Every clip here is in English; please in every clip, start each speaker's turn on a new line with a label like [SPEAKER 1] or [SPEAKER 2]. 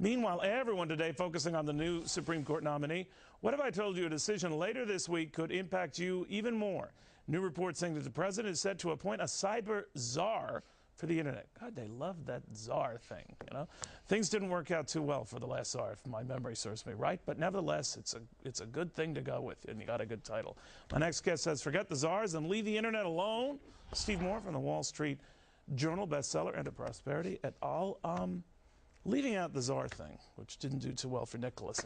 [SPEAKER 1] Meanwhile, everyone today focusing on the new Supreme Court nominee. What if I told you a decision later this week could impact you even more? New reports saying that the president is set to appoint a cyber czar for the internet. God, they love that czar thing, you know. Things didn't work out too well for the last czar, if my memory serves me right. But nevertheless, it's a good thing to go with, and you got a good title. My next guest says, forget the czars and leave the internet alone. Steve Moore from the Wall Street Journal bestseller, End of Prosperity et al. Leaving out the czar thing, which didn't do too well for Nicholas.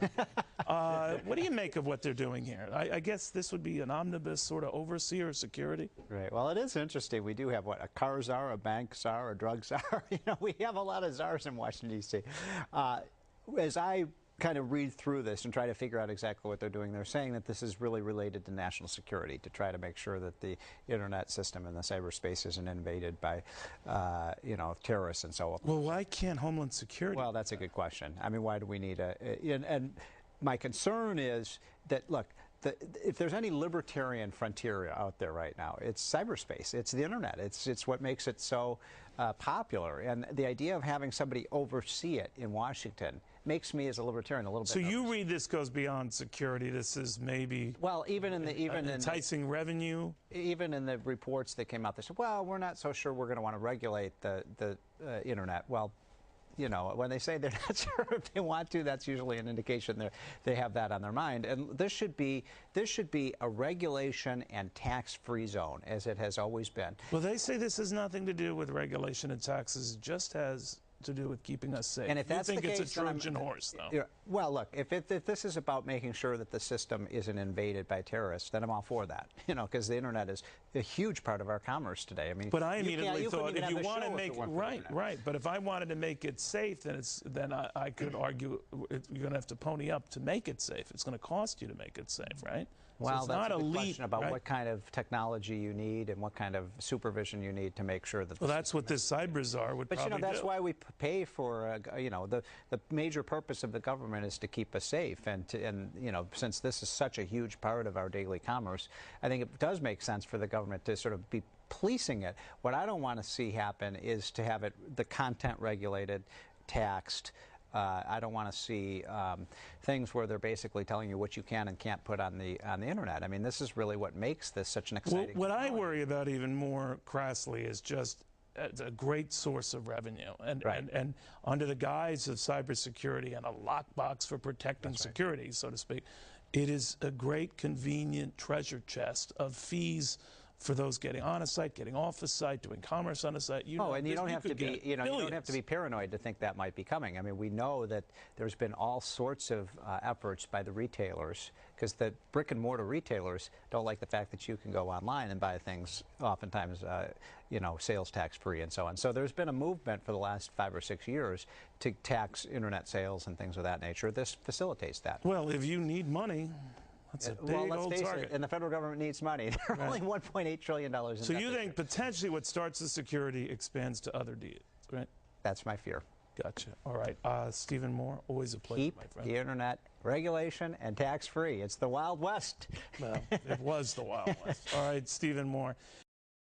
[SPEAKER 1] What do you make of what they're doing here? I guess this would be an omnibus sort of overseer of security.
[SPEAKER 2] Right. Well, it is interesting. We do have, what, a car czar, a bank czar, a drug czar. You know, we have a lot of czars in Washington, D.C. As I kind of read through this and try to figure out exactly what they're doing, they're saying that this is really related to national security, to try to make sure that the internet system and the cyberspace isn't invaded by, you know, terrorists and so on.
[SPEAKER 1] Well, why can't Homeland Security?
[SPEAKER 2] Well, that's a good question. I mean, why do we need and my concern is that, look, if there's any libertarian frontier out there right now, it's cyberspace. It's the internet. It's what makes it so popular. And the idea of having somebody oversee it in Washington makes me, as a libertarian, a little bit.
[SPEAKER 1] So you read this goes beyond security. This is maybe enticing revenue.
[SPEAKER 2] Even in the reports that came out, they said, well, we're not so sure we're going to want to regulate the internet. Well, you know, when they say they're not sure if they want to, that's usually an indication they have that on their mind. And this should be a regulation and tax-free zone, as it has always been.
[SPEAKER 1] Well, they say this has nothing to do with regulation and taxes, it just has to do with keeping us safe.
[SPEAKER 2] And if that's
[SPEAKER 1] the case,
[SPEAKER 2] it's
[SPEAKER 1] a Trojan horse, though.
[SPEAKER 2] Well, look, if this is about making sure that the system isn't invaded by terrorists, then I'm all for that. You know, because the internet is a huge part of our commerce today. I mean,
[SPEAKER 1] but I immediately thought if you want to make it right. But if I wanted to make it safe, then I could argue you're going to have to pony up to make it safe. It's going to cost you to make it safe, right?
[SPEAKER 2] Well,
[SPEAKER 1] so
[SPEAKER 2] that's a good question about what kind of technology you need and what kind of supervision you need to make sure that.
[SPEAKER 1] Well, that's what this cyber czar would probably do.
[SPEAKER 2] But you know, that's why we pay for. You know, the major purpose of the government is to keep us safe, and you know, since this is such a huge part of our daily commerce, I think it does make sense for the government to sort of be policing it. What I don't want to see happen is to have the content regulated, taxed. I don't want to see things where they're basically telling you what you can and can't put on the internet. I mean, this is really what makes this such an exciting.
[SPEAKER 1] Well, what I worry about even more crassly is just a great source of revenue, and under the guise of cybersecurity and a lockbox for protecting security, so to speak, it is a great convenient treasure chest of fees for those getting on a site, getting off a site, doing commerce on a site.
[SPEAKER 2] And you don't have to be, you don't have to be paranoid to think that might be coming. I mean, we know that there's been all sorts of efforts by the retailers, because the brick and mortar retailers don't like the fact that you can go online and buy things, oftentimes, you know, sales tax free and so on. So there's been a movement for the last 5 or 6 years to tax internet sales and things of that nature. This facilitates that.
[SPEAKER 1] Well, if you need money. That's a big old target.
[SPEAKER 2] And the federal government needs money. They're only $1.8 trillion in debt.
[SPEAKER 1] So you think potentially what starts the security expands to other deals, right?
[SPEAKER 2] That's my fear.
[SPEAKER 1] Gotcha. All right. Stephen Moore, always a pleasure,
[SPEAKER 2] Keep
[SPEAKER 1] my friend.
[SPEAKER 2] the internet regulation and tax-free. It's the Wild West.
[SPEAKER 1] Well, it was the Wild West. All right, Stephen Moore.